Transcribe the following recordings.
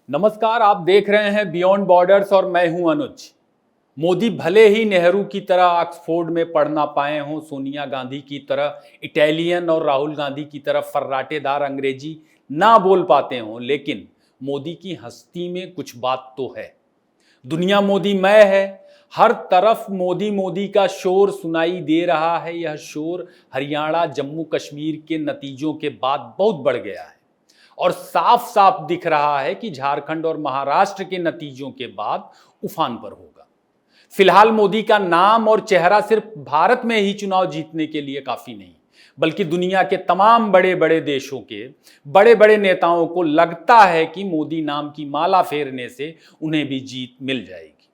नमस्कार, आप देख रहे हैं बियॉन्ड बॉर्डर्स और मैं हूं अनुज। मोदी भले ही नेहरू की तरह ऑक्सफोर्ड में पढ़ ना पाए हों, सोनिया गांधी की तरह इटालियन और राहुल गांधी की तरह फर्राटेदार अंग्रेजी ना बोल पाते हों, लेकिन मोदी की हस्ती में कुछ बात तो है। दुनिया मोदीमय है, हर तरफ मोदी मोदी का शोर सुनाई दे रहा है। यह शोर हरियाणा जम्मू कश्मीर के नतीजों के बाद बहुत बढ़ गया है और साफ साफ दिख रहा है कि झारखंड और महाराष्ट्र के नतीजों के बाद उफान पर होगा। फिलहाल मोदी का नाम और चेहरा सिर्फ भारत में ही चुनाव जीतने के लिए काफी नहीं, बल्कि दुनिया के तमाम बड़े बड़े देशों के बड़े बड़े नेताओं को लगता है कि मोदी नाम की माला फेरने से उन्हें भी जीत मिल जाएगी।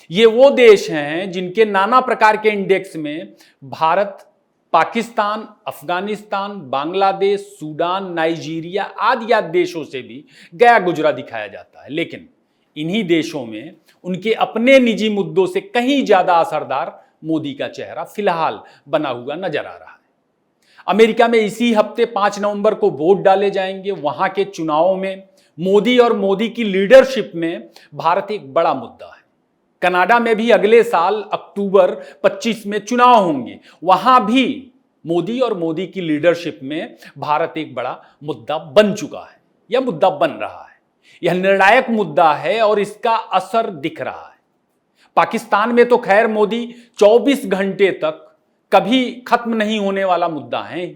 ये वो देश हैं जिनके नाना प्रकार के इंडेक्स में भारत, पाकिस्तान, अफगानिस्तान, बांग्लादेश, सूडान, नाइजीरिया आदि देशों से भी गया गुजरा दिखाया जाता है, लेकिन इन्हीं देशों में उनके अपने निजी मुद्दों से कहीं ज्यादा असरदार मोदी का चेहरा फिलहाल बना हुआ नजर आ रहा है। अमेरिका में इसी हफ्ते 5 नवंबर को वोट डाले जाएंगे। वहां के चुनावों में मोदी और मोदी की लीडरशिप में भारत एक बड़ा मुद्दा है। कनाडा में भी अगले साल अक्टूबर 25 में चुनाव होंगे। वहां भी मोदी और मोदी की लीडरशिप में भारत एक बड़ा मुद्दा बन चुका है, यह मुद्दा बन रहा है। यह निर्णायक मुद्दा है और इसका असर दिख रहा है। पाकिस्तान में तो खैर मोदी 24 घंटे तक कभी खत्म नहीं होने वाला मुद्दा है।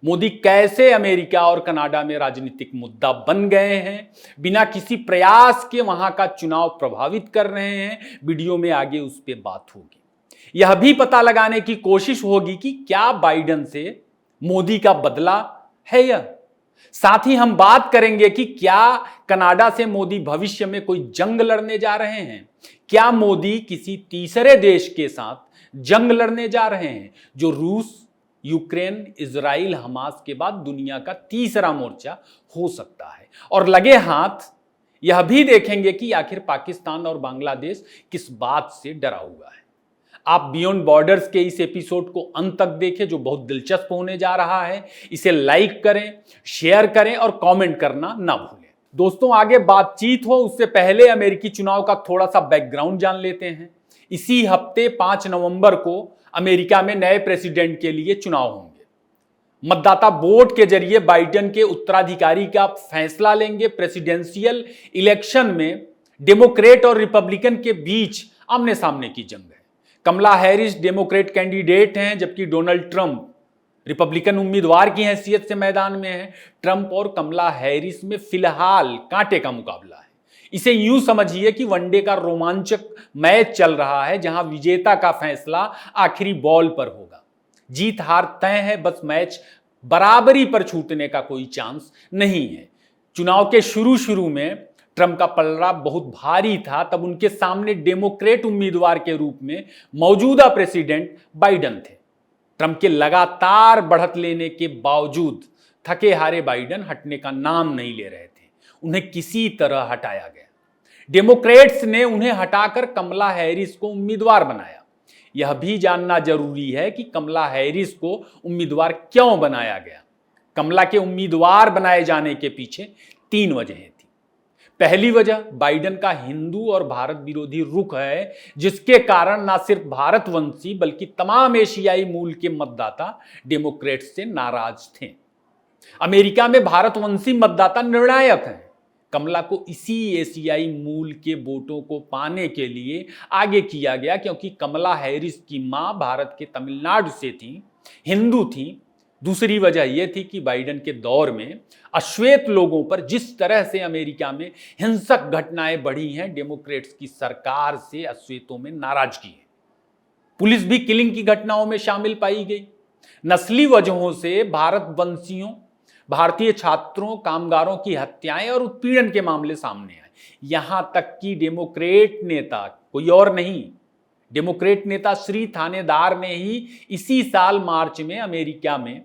मोदी कैसे अमेरिका और कनाडा में राजनीतिक मुद्दा बन गए हैं, बिना किसी प्रयास के वहां का चुनाव प्रभावित कर रहे हैं, वीडियो में आगे उस पर बात होगी। यह भी पता लगाने की कोशिश होगी कि क्या बाइडेन से मोदी का बदला है यह। साथ ही हम बात करेंगे कि क्या कनाडा से मोदी भविष्य में कोई जंग लड़ने जा रहे हैं। क्या मोदी किसी तीसरे देश के साथ जंग लड़ने जा रहे हैं, जो रूस, यूक्रेन, इजराइल, हमास के बाद दुनिया का तीसरा मोर्चा हो सकता है। और लगे हाथ यह भी देखेंगे कि आखिर पाकिस्तान और बांग्लादेश किस बात से डरा हुआ है। आप बियॉन्ड बॉर्डर्स के इस एपिसोड को अंत तक देखें, जो बहुत दिलचस्प होने जा रहा है। इसे लाइक करें, शेयर करें और कमेंट करना ना भूलें। दोस्तों, आगे बातचीत हो उससे पहले अमेरिकी चुनाव का थोड़ा सा बैकग्राउंड जान लेते हैं। इसी हफ्ते 5 नवंबर को अमेरिका में नए प्रेसिडेंट के लिए चुनाव होंगे। मतदाता वोट के जरिए बाइडेन के उत्तराधिकारी का फैसला लेंगे। प्रेसिडेंशियल इलेक्शन में डेमोक्रेट और रिपब्लिकन के बीच आमने सामने की जंग है। कमला हैरिस डेमोक्रेट कैंडिडेट हैं, जबकि डोनाल्ड ट्रंप रिपब्लिकन उम्मीदवार की हैसियत से मैदान में है। ट्रंप और कमला हैरिस में फिलहाल कांटे का मुकाबला है। इसे यूं समझिए कि वनडे का रोमांचक मैच चल रहा है, जहां विजेता का फैसला आखिरी बॉल पर होगा। जीत हार तय है, बस मैच बराबरी पर छूटने का कोई चांस नहीं है। चुनाव के शुरू में ट्रंप का पलड़ा बहुत भारी था, तब उनके सामने डेमोक्रेट उम्मीदवार के रूप में मौजूदा प्रेसिडेंट बाइडेन थे। ट्रंप के लगातार बढ़त लेने के बावजूद थके हारे बाइडेन हटने का नाम नहीं ले रहे थे। उन्हें किसी तरह हटाया गया। डेमोक्रेट्स ने उन्हें हटाकर कमला हैरिस को उम्मीदवार बनाया। यह भी जानना जरूरी है कि कमला हैरिस को उम्मीदवार क्यों बनाया गया। कमला के उम्मीदवार बनाए जाने के पीछे 3 वजहें थी। पहली वजह बाइडेन का हिंदू और भारत विरोधी रुख है, जिसके कारण न सिर्फ भारतवंशी बल्कि तमाम एशियाई मूल के मतदाता डेमोक्रेट्स से नाराज थे। अमेरिका में भारतवंशी मतदाता निर्णायक हैं। कमला को इसी एशियाई मूल के वोटों को पाने के लिए आगे किया गया, क्योंकि कमला हैरिस की मां भारत के तमिलनाडु से थी, हिंदू थी। दूसरी वजह यह थी कि बाइडेन के दौर में अश्वेत लोगों पर जिस तरह से अमेरिका में हिंसक घटनाएं बढ़ी हैं, डेमोक्रेट्स की सरकार से अश्वेतों में नाराजगी है। पुलिस भी किलिंग की घटनाओं में शामिल पाई गई। नस्ली वजहों से भारतवंशियों, भारतीय छात्रों, कामगारों की हत्याएं और उत्पीड़न के मामले सामने आए। यहां तक कि डेमोक्रेट नेता, कोई और नहीं, डेमोक्रेट नेता श्री थानेदार ने ही इसी साल मार्च में अमेरिका में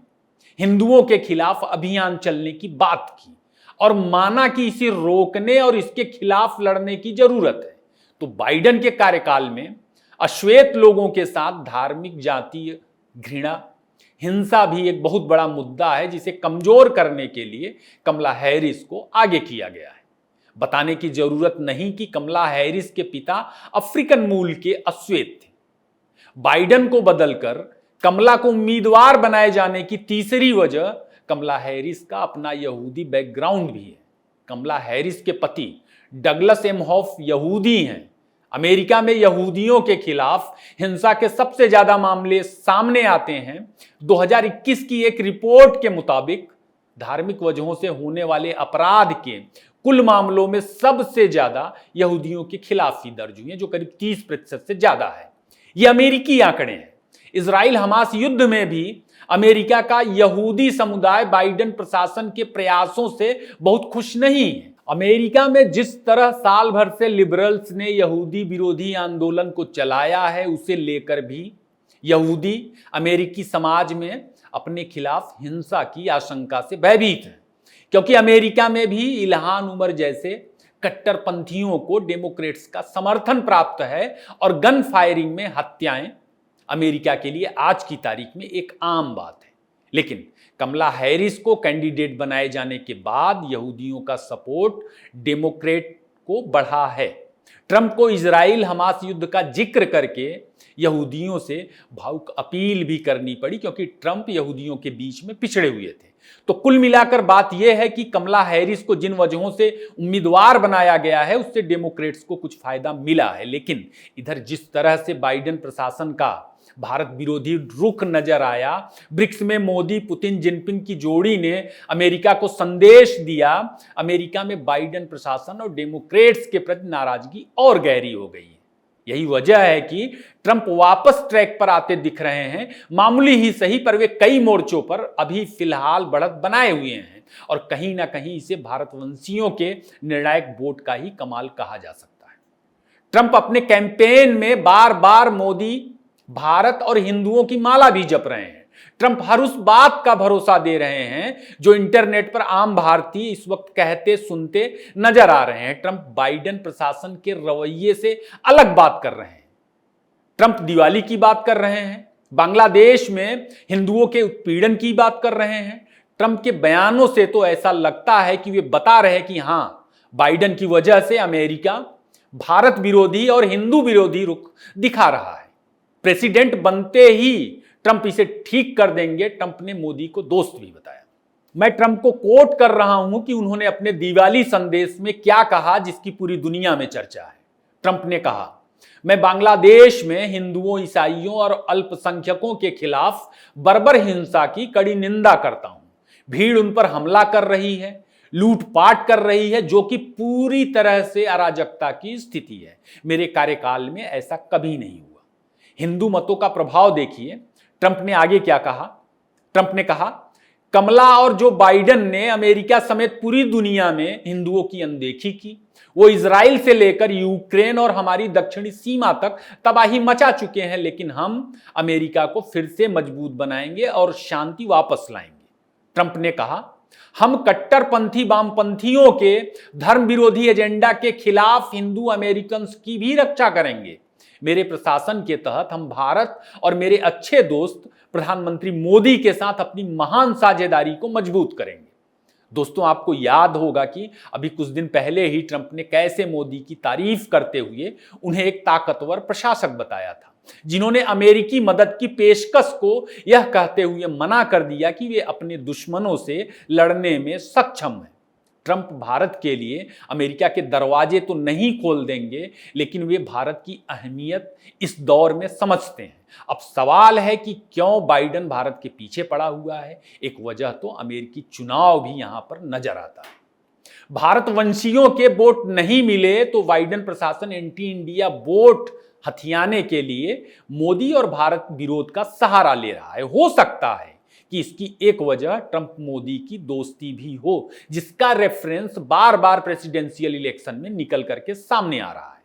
हिंदुओं के खिलाफ अभियान चलने की बात की और माना कि इसे रोकने और इसके खिलाफ लड़ने की जरूरत है। तो बाइडेन के कार्यकाल में अश्वेत लोगों के साथ धार्मिक, जातीय घृणा, हिंसा भी एक बहुत बड़ा मुद्दा है, जिसे कमजोर करने के लिए कमला हैरिस को आगे किया गया है। बताने की जरूरत नहीं कि कमला हैरिस के पिता अफ्रीकन मूल के अश्वेत थे। बाइडेन को बदलकर कमला को उम्मीदवार बनाए जाने की तीसरी वजह कमला हैरिस का अपना यहूदी बैकग्राउंड भी है। कमला हैरिस के पति डगलस एमहोफ यहूदी हैं। अमेरिका में यहूदियों के खिलाफ हिंसा के सबसे ज्यादा मामले सामने आते हैं। 2021 की एक रिपोर्ट के मुताबिक धार्मिक वजहों से होने वाले अपराध के कुल मामलों में सबसे ज्यादा यहूदियों के खिलाफ ही दर्ज हुए, जो करीब 30% से ज्यादा है। ये अमेरिकी आंकड़े हैं। इजराइल हमास युद्ध में भी अमेरिका का यहूदी समुदाय बाइडेन प्रशासन के प्रयासों से बहुत खुश नहीं है। अमेरिका में जिस तरह साल भर से लिबरल्स ने यहूदी विरोधी आंदोलन को चलाया है, उसे लेकर भी यहूदी अमेरिकी समाज में अपने खिलाफ हिंसा की आशंका से भयभीत हैं, क्योंकि अमेरिका में भी इल्हान उमर जैसे कट्टरपंथियों को डेमोक्रेट्स का समर्थन प्राप्त है और गन फायरिंग में हत्याएं अमेरिका के लिए आज की तारीख में एक आम बात है। लेकिन कमला हैरिस को कैंडिडेट बनाए जाने के बाद यहूदियों का सपोर्ट डेमोक्रेट को बढ़ा है। ट्रंप को इजराइल हमास युद्ध का जिक्र करके यहूदियों से भावुक अपील भी करनी पड़ी, क्योंकि ट्रंप यहूदियों के बीच में पिछड़े हुए थे। तो कुल मिलाकर बात यह है कि कमला हैरिस को जिन वजहों से उम्मीदवार बनाया गया है, उससे डेमोक्रेट्स को कुछ फायदा मिला है। लेकिन इधर जिस तरह से बाइडेन प्रशासन का भारत विरोधी रुख नजर आया, ब्रिक्स में मोदी पुतिन जिनपिंग की जोड़ी ने अमेरिका को संदेश दिया, अमेरिका में बाइडेन प्रशासन और डेमोक्रेट्स के प्रति नाराजगी और गहरी हो गई है। यही वजह है कि ट्रंप वापस ट्रैक पर आते दिख रहे हैं। मामूली ही सही, पर वे कई मोर्चों पर अभी फिलहाल बढ़त बनाए हुए हैं और कहीं ना कहीं इसे भारतवंशियों के निर्णायक वोट का ही कमाल कहा जा सकता है। ट्रंप अपने कैंपेन में बार बार मोदी, भारत और हिंदुओं की माला भी जप रहे हैं। ट्रंप हर उस बात का भरोसा दे रहे हैं जो इंटरनेट पर आम भारतीय इस वक्त कहते सुनते नजर आ रहे हैं। ट्रंप बाइडेन प्रशासन के रवैये से अलग बात कर रहे हैं। ट्रंप दिवाली की बात कर रहे हैं, बांग्लादेश में हिंदुओं के उत्पीड़न की बात कर रहे हैं। ट्रंप के बयानों से तो ऐसा लगता है कि वे बता रहे हैं कि हां, बाइडेन की वजह से अमेरिका भारत विरोधी और हिंदू विरोधी रुख दिखा रहा है। प्रेसिडेंट बनते ही ट्रंप इसे ठीक कर देंगे, ट्रंप ने मोदी को दोस्त भी बताया। मैं ट्रंप को कोट कर रहा हूं कि उन्होंने अपने दिवाली संदेश में क्या कहा, जिसकी पूरी दुनिया में चर्चा है। ट्रंप ने कहा, मैं बांग्लादेश में हिंदुओं, ईसाइयों और अल्पसंख्यकों के खिलाफ बर्बर हिंसा की कड़ी निंदा करता हूं। भीड़ उन पर हमला कर रही है, लूटपाट कर रही है, जो कि पूरी तरह से अराजकता की स्थिति है। मेरे कार्यकाल में ऐसा कभी नहीं हुआ। हिंदू मतों का प्रभाव देखिए। ट्रंप ने आगे क्या कहा? ट्रंप ने कहा, कमला और जो बाइडेन ने अमेरिका समेत पूरी दुनिया में हिंदुओं की अनदेखी की। वो इजराइल से लेकर यूक्रेन और हमारी दक्षिणी सीमा तक तबाही मचा चुके हैं, लेकिन हम अमेरिका को फिर से मजबूत बनाएंगे और शांति वापस लाएंगे। ट्रंप ने कहा, हम कट्टरपंथी वामपंथियों के धर्म विरोधी एजेंडा के खिलाफ हिंदू अमेरिकन की भी रक्षा करेंगे। मेरे प्रशासन के तहत हम भारत और मेरे अच्छे दोस्त प्रधानमंत्री मोदी के साथ अपनी महान साझेदारी को मजबूत करेंगे। दोस्तों, आपको याद होगा कि अभी कुछ दिन पहले ही ट्रंप ने कैसे मोदी की तारीफ करते हुए उन्हें एक ताकतवर प्रशासक बताया था, जिन्होंने अमेरिकी मदद की पेशकश को यह कहते हुए मना कर दिया कि वे अपने दुश्मनों से लड़ने में सक्षम हैं। ट्रंप भारत के लिए अमेरिका के दरवाजे तो नहीं खोल देंगे, लेकिन वे भारत की अहमियत इस दौर में समझते हैं। अब सवाल है कि क्यों बाइडेन भारत के पीछे पड़ा हुआ है। एक वजह तो अमेरिकी चुनाव भी यहां पर नजर आता है। भारतवंशियों के वोट नहीं मिले तो बाइडेन प्रशासन एंटी इंडिया वोट हथियाने के लिए मोदी और भारत विरोध का सहारा ले रहा है। हो सकता है कि इसकी एक वजह ट्रंप मोदी की दोस्ती भी हो, जिसका रेफरेंस बार बार प्रेसिडेंशियल इलेक्शन में निकल करके सामने आ रहा है।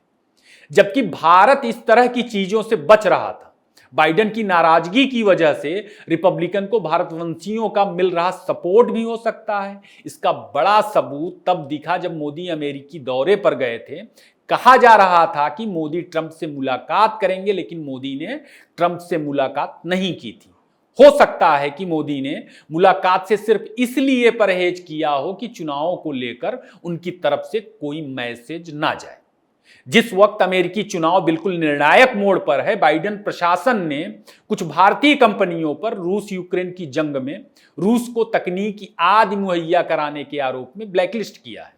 जबकि भारत इस तरह की चीजों से बच रहा था। बाइडेन की नाराजगी की वजह से रिपब्लिकन को भारतवंशियों का मिल रहा सपोर्ट भी हो सकता है। इसका बड़ा सबूत तब दिखा जब मोदी अमेरिकी दौरे पर गए थे। कहा जा रहा था कि मोदी ट्रंप से मुलाकात करेंगे, लेकिन मोदी ने ट्रंप से मुलाकात नहीं की थी। हो सकता है कि मोदी ने मुलाकात से सिर्फ इसलिए परहेज किया हो कि चुनावों को लेकर उनकी तरफ से कोई मैसेज ना जाए। जिस वक्त अमेरिकी चुनाव बिल्कुल निर्णायक मोड़ पर है, बाइडेन प्रशासन ने कुछ भारतीय कंपनियों पर रूस यूक्रेन की जंग में रूस को तकनीकी आदि मुहैया कराने के आरोप में ब्लैकलिस्ट किया है।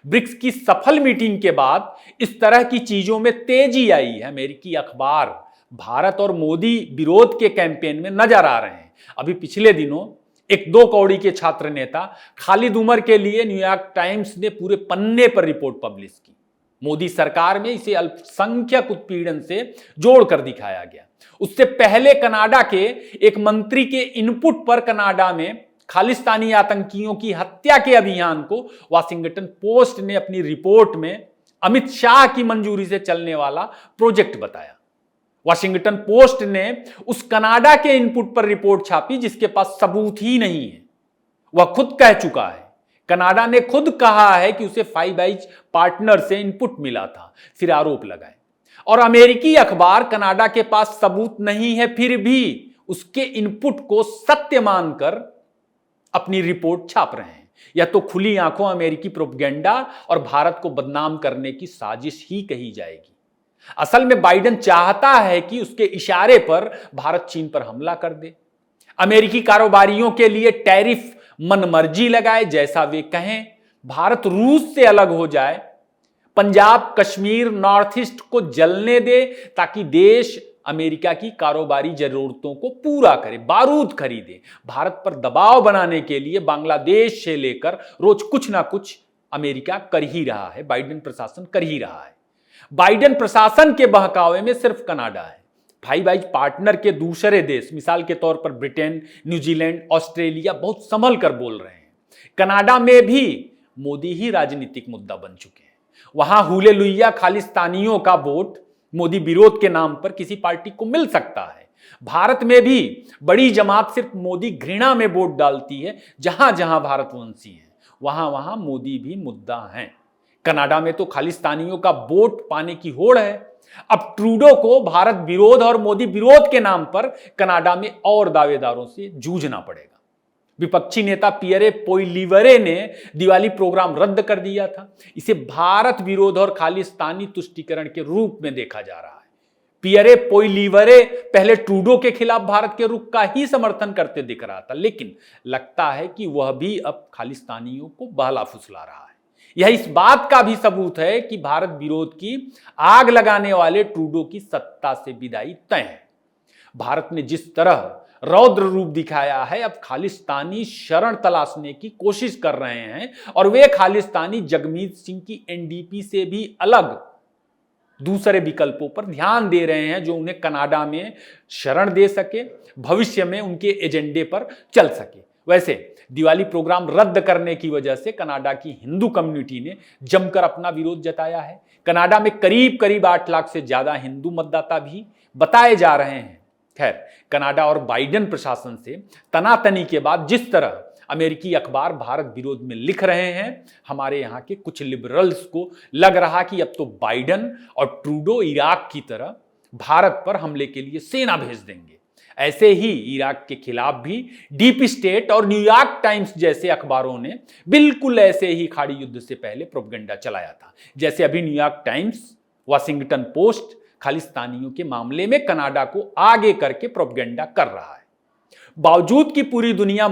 ब्रिक्स की सफल मीटिंग के बाद इस तरह की चीजों में तेजी आई है। अमेरिकी अखबार भारत और मोदी विरोध के कैंपेन में नजर आ रहे हैं। अभी पिछले दिनों एक 2 कौड़ी के छात्र नेता खालिद उमर के लिए न्यूयॉर्क टाइम्स ने पूरे पन्ने पर रिपोर्ट पब्लिश की। मोदी सरकार में इसे अल्पसंख्यक उत्पीड़न से जोड़कर दिखाया गया। उससे पहले कनाडा के एक मंत्री के इनपुट पर कनाडा में खालिस्तानी आतंकियों की हत्या के अभियान को वाशिंगटन पोस्ट ने अपनी रिपोर्ट में अमित शाह की मंजूरी से चलने वाला प्रोजेक्ट बताया। वाशिंगटन पोस्ट ने उस कनाडा के इनपुट पर रिपोर्ट छापी जिसके पास सबूत ही नहीं है। वह खुद कह चुका है, कनाडा ने खुद कहा है कि उसे फाइव आइज पार्टनर से इनपुट मिला था, फिर आरोप लगाए। और अमेरिकी अखबार कनाडा के पास सबूत नहीं है फिर भी उसके इनपुट को सत्य मानकर अपनी रिपोर्ट छाप रहे हैं। यह तो खुली आंखों अमेरिकी प्रोपेगेंडा और भारत को बदनाम करने की साजिश ही कही जाएगी। असल में बाइडेन चाहता है कि उसके इशारे पर भारत चीन पर हमला कर दे, अमेरिकी कारोबारियों के लिए टैरिफ मनमर्जी लगाए जैसा वे कहें, भारत रूस से अलग हो जाए, पंजाब कश्मीर नॉर्थ ईस्ट को जलने दे ताकि देश अमेरिका की कारोबारी जरूरतों को पूरा करे, बारूद खरीदे। भारत पर दबाव बनाने के लिए बांग्लादेश से लेकर रोज कुछ ना कुछ अमेरिका कर ही रहा है, बाइडेन प्रशासन कर ही रहा है। बाइडेन प्रशासन के बहकावे में सिर्फ कनाडा है। फाइव आइज पार्टनर के दूसरे देश मिसाल के तौर पर ब्रिटेन, न्यूजीलैंड, ऑस्ट्रेलिया बहुत संभल कर बोल रहे हैं। कनाडा में भी मोदी ही राजनीतिक मुद्दा बन चुके हैं। वहां हुलेलुइया खालिस्तानियों का वोट मोदी विरोध के नाम पर किसी पार्टी को मिल सकता है। भारत में भी बड़ी जमात सिर्फ मोदी घृणा में वोट डालती है। जहां जहां भारतवंशी हैं वहां वहां मोदी भी मुद्दा है। कनाडा में तो खालिस्तानियों का वोट पाने की होड़ है। अब ट्रूडो को भारत विरोध और मोदी विरोध के नाम पर कनाडा में और दावेदारों से जूझना पड़ेगा। विपक्षी नेता पियरे पोइलीवरे ने दिवाली प्रोग्राम रद्द कर दिया था। इसे भारत विरोध और खालिस्तानी तुष्टीकरण के रूप में देखा जा रहा है। पियरे पोइलीवरे पहले ट्रूडो के खिलाफ भारत के रुख का ही समर्थन करते दिख रहा था, लेकिन लगता है कि वह भी अब खालिस्तानियों को बहला फुसला रहा है। यह इस बात का भी सबूत है कि भारत विरोध की आग लगाने वाले ट्रूडो की सत्ता से विदाई तय है। भारत ने जिस तरह रौद्र रूप दिखाया है, अब खालिस्तानी शरण तलाशने की कोशिश कर रहे हैं और वे खालिस्तानी जगमीत सिंह की एनडीपी से भी अलग दूसरे विकल्पों पर ध्यान दे रहे हैं जो उन्हें कनाडा में शरण दे सके, भविष्य में उनके एजेंडे पर चल सके। वैसे दिवाली प्रोग्राम रद्द करने की वजह से कनाडा की हिंदू कम्युनिटी ने जमकर अपना विरोध जताया है। कनाडा में करीब करीब 8 लाख से ज्यादा हिंदू मतदाता भी बताए जा रहे हैं। खैर, कनाडा और बाइडेन प्रशासन से तनातनी के बाद जिस तरह अमेरिकी अखबार भारत विरोध में लिख रहे हैं, हमारे यहाँ के कुछ लिबरल्स को लग रहा कि अब तो बाइडेन और ट्रूडो इराक की तरह भारत पर हमले के लिए सेना भेज देंगे। ऐसे ही इराक के खिलाफ भी डीप स्टेट और न्यूयॉर्क टाइम्स जैसे अखबारों ने बिल्कुल ऐसे ही खाड़ी युद्ध से पहले प्रोपेगेंडा चलाया था। जैसे अभी न्यूयॉर्क टाइम्स, वाशिंगटन पोस्ट खालिस्तानियों के मामले में कनाडा को आगे करके प्रोपेगेंडा कर रहा है। बावजूद कि पूरी दुनिया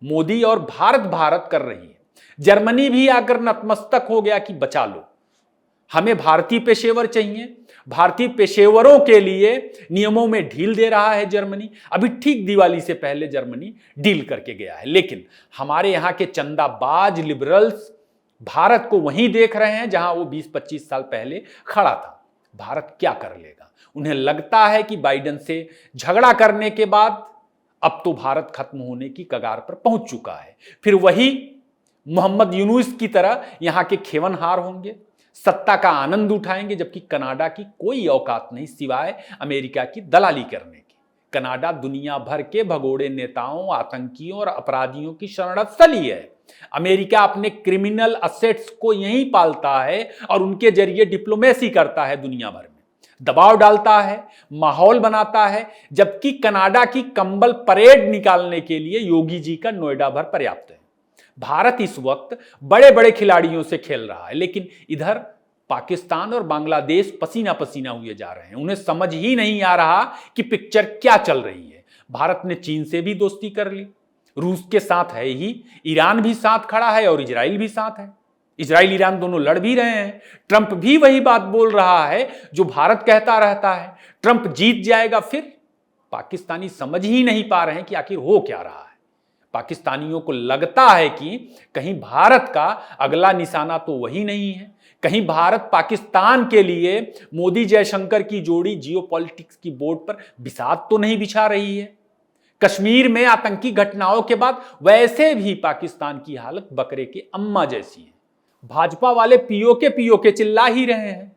मोदी और भारत कर रही है, जर्मनी भी आकर नतमस्तक हो गया कि बचा लो, हमें भारतीय पेशेवर चाहिए। भारतीय पेशेवरों के लिए नियमों में ढील दे रहा है जर्मनी। अभी ठीक दिवाली से पहले जर्मनी डील करके गया है, लेकिन हमारे यहां के चंदाबाज लिबरल्स भारत को वहीं देख रहे हैं जहां वो 20-25 साल पहले खड़ा था। भारत क्या कर लेगा? उन्हें लगता है कि बाइडेन से झगड़ा करने के बाद अब तो भारत खत्म होने की कगार पर पहुंच चुका है। फिर वही मोहम्मद यूनुस की तरह यहां के खेवनहार होंगे, सत्ता का आनंद उठाएंगे, जबकि कनाडा की कोई औकात नहीं सिवाय अमेरिका की दलाली करने की। कनाडा दुनिया भर के भगोड़े नेताओं, आतंकियों और अपराधियों की शरणस्थली है। अमेरिका अपने क्रिमिनल असेट्स को यहीं पालता है और उनके जरिए डिप्लोमेसी करता है दुनिया भर में। दबाव डालता है, माहौल बनाता है, जबकि कनाडा की कंबल परेड निकालने के लिए योगी जी का नोएडा भर पर्याप्त है। भारत इस वक्त बड़े बड़े खिलाड़ियों से खेल रहा है, लेकिन इधर पाकिस्तान और बांग्लादेश पसीना पसीना हुए जा रहे हैं। उन्हें समझ ही नहीं आ रहा कि पिक्चर क्या चल रही है। भारत ने चीन से भी दोस्ती कर ली, रूस के साथ है ही, ईरान भी साथ खड़ा है और इजराइल भी साथ है। इजराइल ईरान दोनों लड़ भी रहे हैं। ट्रंप भी वही बात बोल रहा है जो भारत कहता रहता है, ट्रंप जीत जाएगा। फिर पाकिस्तानी समझ ही नहीं पा रहे हैं कि आखिर हो क्या रहा है। पाकिस्तानियों को लगता है कि कहीं भारत का अगला निशाना तो वही नहीं है, कहीं भारत पाकिस्तान के लिए मोदी जयशंकर की जोड़ी जियोपॉलिटिक्स की बोर्ड पर बिसात तो नहीं बिछा रही है। कश्मीर में आतंकी घटनाओं के बाद वैसे भी पाकिस्तान की हालत बकरे के अम्मा जैसी है। भाजपा वाले पीओके चिल्ला ही रहे हैं।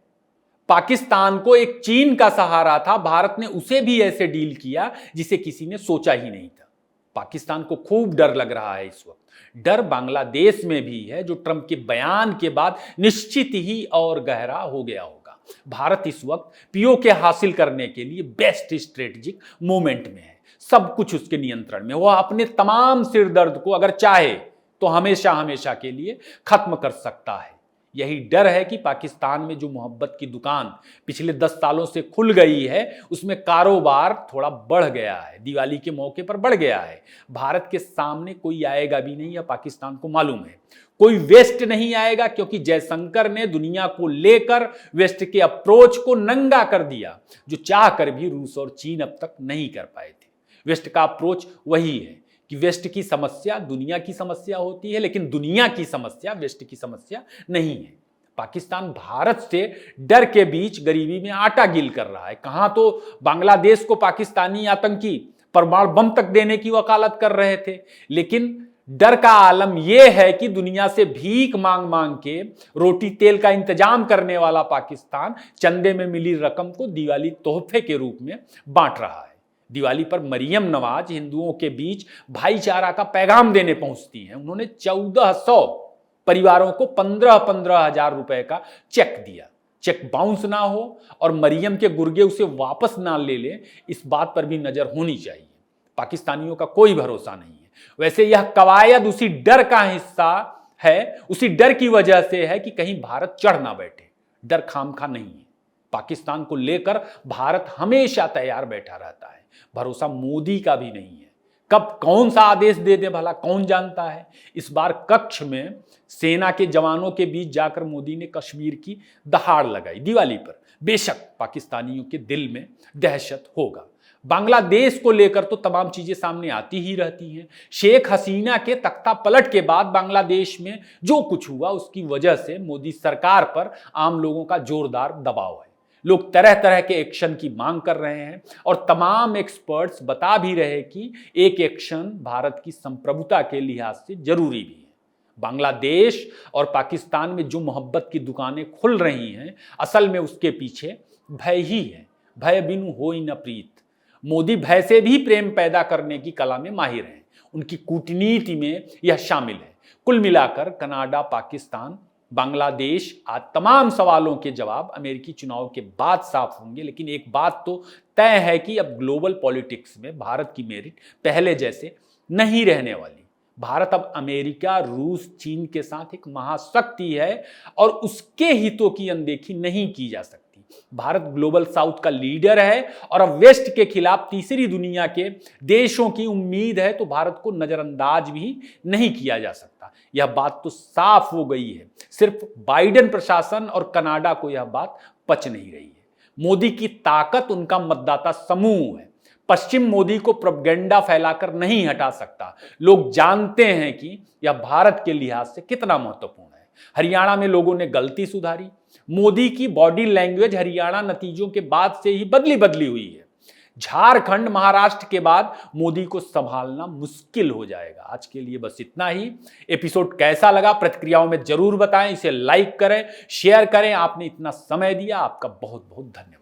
पाकिस्तान को एक चीन का सहारा था, भारत ने उसे भी ऐसे डील किया जिसे किसी ने सोचा ही नहीं था। पाकिस्तान को खूब डर लग रहा है इस वक्त। डर बांग्लादेश में भी है, जो ट्रंप के बयान के बाद निश्चित ही और गहरा हो गया होगा। भारत इस वक्त पीओके हासिल करने के लिए बेस्ट स्ट्रेटेजिक मोमेंट में है। सब कुछ उसके नियंत्रण में। वह अपने तमाम सिरदर्द को अगर चाहे तो हमेशा हमेशा के लिए खत्म कर सकता है। यही डर है कि पाकिस्तान में जो मोहब्बत की दुकान पिछले 10 सालों से खुल गई है, उसमें कारोबार थोड़ा बढ़ गया है, दिवाली के मौके पर बढ़ गया है। भारत के सामने कोई आएगा भी नहीं, या पाकिस्तान को मालूम है कोई वेस्ट नहीं आएगा, क्योंकि जयशंकर ने दुनिया को लेकर वेस्ट के अप्रोच को नंगा कर दिया, जो चाह कर भी रूस और चीन अब तक नहीं कर पाए थे। वेस्ट का अप्रोच वही है कि वेस्ट की समस्या दुनिया की समस्या होती है, लेकिन दुनिया की समस्या वेस्ट की समस्या नहीं है। पाकिस्तान भारत से डर के बीच गरीबी में आटा गील कर रहा है। कहां तो बांग्लादेश को पाकिस्तानी आतंकी परमाणु बम तक देने की वकालत कर रहे थे, लेकिन डर का आलम यह है कि दुनिया से भीख मांग मांग के रोटी तेल का इंतजाम करने वाला पाकिस्तान चंदे में मिली रकम को दिवाली तोहफे के रूप में बांट रहा है। दिवाली पर मरियम नवाज हिंदुओं के बीच भाईचारा का पैगाम देने पहुंचती हैं। उन्होंने 1400 परिवारों को 15-15 हजार रुपए का चेक दिया। चेक बाउंस ना हो और मरियम के गुर्गे उसे वापस ना ले ले, इस बात पर भी नजर होनी चाहिए। पाकिस्तानियों का कोई भरोसा नहीं है। वैसे यह कवायद उसी डर का हिस्सा है, उसी डर की वजह से है कि कहीं भारत चढ़ ना बैठे। डर खामखा नहीं है। पाकिस्तान को लेकर भारत हमेशा तैयार बैठा रहता है। भरोसा मोदी का भी नहीं है। कब कौन सा आदेश दे दे भला कौन जानता है। इस बार कक्ष में सेना के जवानों के बीच जाकर मोदी ने कश्मीर की दहाड़ लगाई दिवाली पर। बेशक पाकिस्तानियों के दिल में दहशत होगा। बांग्लादेश को लेकर तो तमाम चीजें सामने आती ही रहती हैं। शेख हसीना के तख्ता पलट के बाद बांग्लादेश में जो कुछ हुआ, उसकी वजह से मोदी सरकार पर आम लोगों का जोरदार दबाव है। लोग तरह तरह के एक्शन की मांग कर रहे हैं और तमाम एक्सपर्ट्स बता भी रहे कि एक एक्शन भारत की संप्रभुता के लिहाज से जरूरी भी है। बांग्लादेश और पाकिस्तान में जो मोहब्बत की दुकानें खुल रही हैं, असल में उसके पीछे भय ही है। भय बिनु होई न प्रीत। मोदी भय से भी प्रेम पैदा करने की कला में माहिर हैं। उनकी कूटनीति में यह शामिल है। कुल मिलाकर कनाडा, पाकिस्तान, बांग्लादेश आज तमाम सवालों के जवाब अमेरिकी चुनाव के बाद साफ होंगे। लेकिन एक बात तो तय है कि अब ग्लोबल पॉलिटिक्स में भारत की मेरिट पहले जैसे नहीं रहने वाली। भारत अब अमेरिका, रूस, चीन के साथ एक महाशक्ति है और उसके हितों की अनदेखी नहीं की जा सकती। भारत ग्लोबल साउथ का लीडर है और अब वेस्ट के खिलाफ तीसरी दुनिया के देशों की उम्मीद है, तो भारत को नजरअंदाज भी नहीं किया जा सकता। यह बात तो साफ हो गई है। सिर्फ बाइडेन प्रशासन और कनाडा को यह बात पच नहीं रही है। मोदी की ताकत उनका मतदाता समूह है। पश्चिम मोदी को प्रोपेगेंडा फैलाकर नहीं हटा सकता। लोग जानते हैं कि यह भारत के लिहाज से कितना महत्वपूर्ण है। हरियाणा में लोगों ने गलती सुधारी। मोदी की बॉडी लैंग्वेज हरियाणा नतीजों के बाद से ही बदली हुई है। झारखंड, महाराष्ट्र के बाद मोदी को संभालना मुश्किल हो जाएगा। आज के लिए बस इतना ही। एपिसोड कैसा लगा प्रतिक्रियाओं में जरूर बताएं। इसे लाइक करें, शेयर करें। आपने इतना समय दिया, आपका बहुत बहुत धन्यवाद।